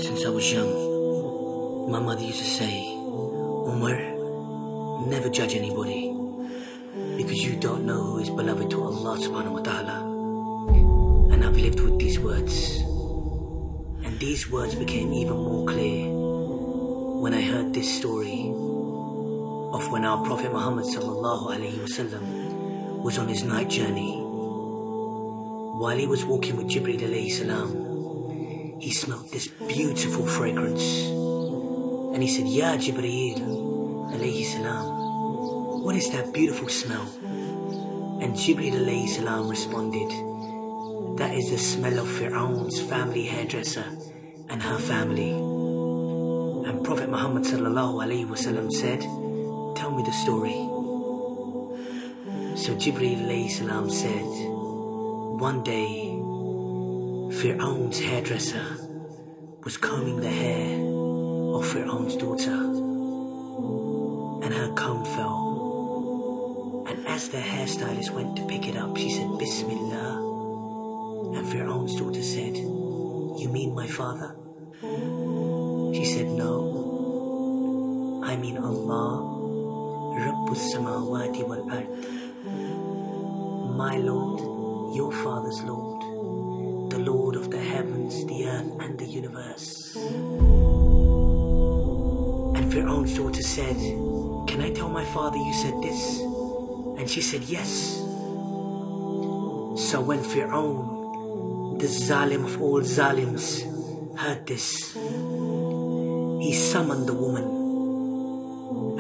Since I was young, my mother used to say, Umar, never judge anybody, because you don't know who is beloved to Allah subhanahu wa ta'ala. And I've lived with these words. And these words became even more clear when I heard this story of when our Prophet Muhammad sallallahu alaihi wasallam was on his night journey. While he was walking with Gabreel A Slaam, he smelled this beautiful fragrance. And he said, Ya Gabreel alayhi salam, what is that beautiful smell? And Gabreel alayhi salam responded, that is the smell of Fir'aun's family hairdresser and her family. And Prophet Muhammad sallallahu alayhi wasallam said, tell me the story. So Gabreel alayhi salam said, one day Fir'aun's hairdresser was combing the hair of Fir'aun's daughter, and her comb fell. And as the hairstylist went to pick it up, she said, Bismillah. And Fir'aun's daughter said, you mean my father? She said, no, I mean Allah, Rabbus Samawati wal Ard, my Lord, your father's Lord, the Lord of the heavens, the earth and the universe. And Fir'aun's daughter said, can I tell my father you said this? And she said, yes. So when Fir'aun, the Zalim of all Zalims, heard this, he summoned the woman.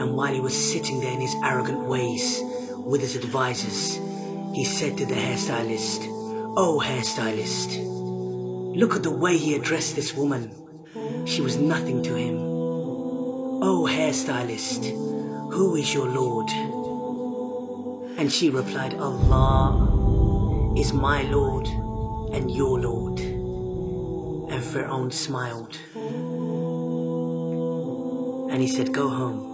And while he was sitting there in his arrogant ways with his advisors, he said to the hairstylist, oh hairstylist, look at the way he addressed this woman. She was nothing to him. Oh hairstylist, who is your Lord? And she replied, Allah is my Lord and your Lord. And Fir'aun smiled. And he said, go home.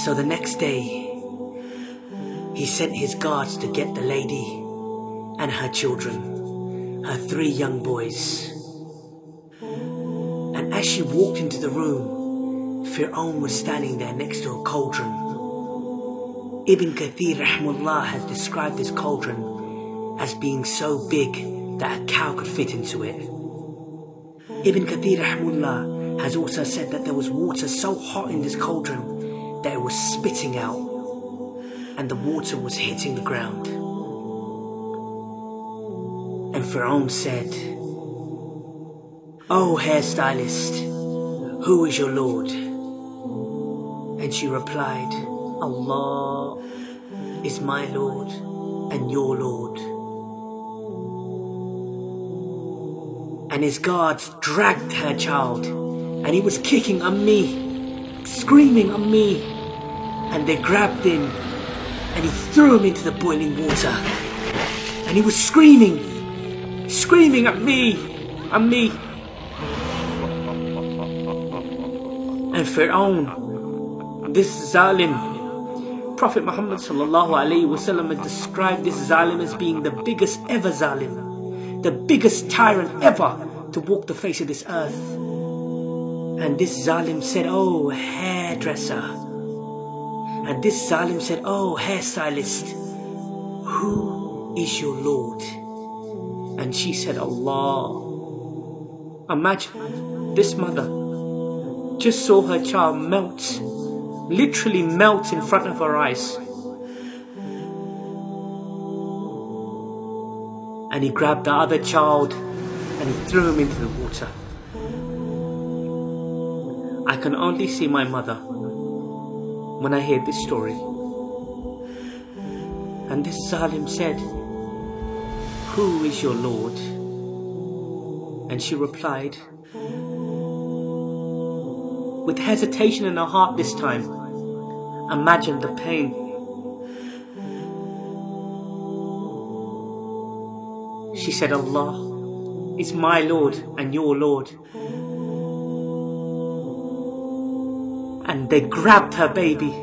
So the next day, he sent his guards to get the lady and her children, her 3 young boys. And as she walked into the room, Fir'aun was standing there next to a cauldron. Ibn Kathir rahmullah has described this cauldron as being so big that a cow could fit into it. Ibn Kathir rahmullah has also said that there was water so hot in this cauldron that it was spitting out, and the water was hitting the ground. And Fir'aun said, oh hairstylist, who is your Lord? And she replied, Allah is my Lord and your Lord. And his guards dragged her child, and he was kicking on me, screaming on me, and they grabbed him and he threw him into the boiling water, and he was screaming at me. And Fir'aun, this Zalim, Prophet Muhammad sallallahu alaihi wasallam has described this Zalim as being the biggest ever Zalim, the biggest tyrant ever to walk the face of this earth. And this Zalim said, oh hairdresser. And this Zalim said, oh hairstylist, who is your Lord? And she said, Allah. Imagine, this mother just saw her child melt, literally melt in front of her eyes. And he grabbed the other child and he threw him into the water. I can only see my mother when I hear this story. And this Zalim said, who is your Lord? And she replied, with hesitation in her heart this time, imagine the pain. She said, Allah is my Lord and your Lord. And they grabbed her baby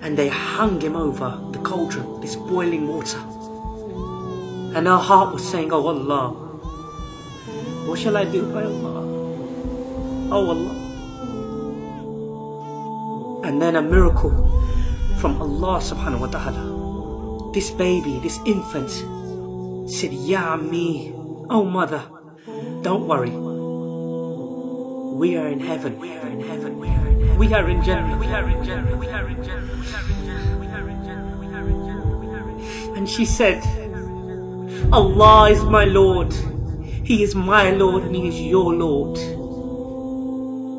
and they hung him over the cauldron, this boiling water. And her heart was saying, oh Allah, What shall I do by Allah? Oh Allah. And then a miracle from Allah subhanahu wa ta'ala. This baby, this infant said, Ya Ammi, oh mother, don't worry. We are in heaven. We are in heaven. We are in heaven. We are in Jannah. We are in Jannah. We are in Jannah. We are in Jannah. We are in Jannah. We are in Jannah. We are in Jannah. And she said, Allah is my Lord. He is my Lord and He is your Lord.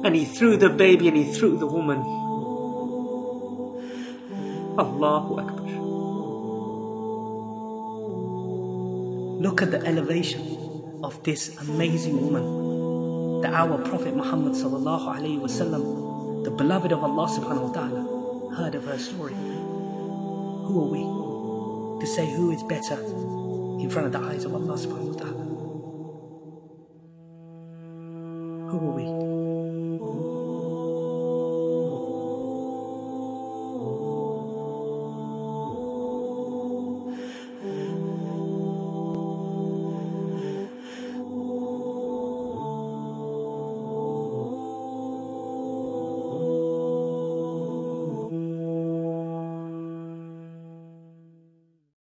And He threw the baby and He threw the woman. Allahu Akbar. Look at the elevation of this amazing woman, that our Prophet Muhammad sallallahu alayhi wasallam, the beloved of Allah subhanahu wa ta'ala, heard of her story. Who are we to say who is better in front of the eyes of Allah subhanahu wa ta'ala? Who are we?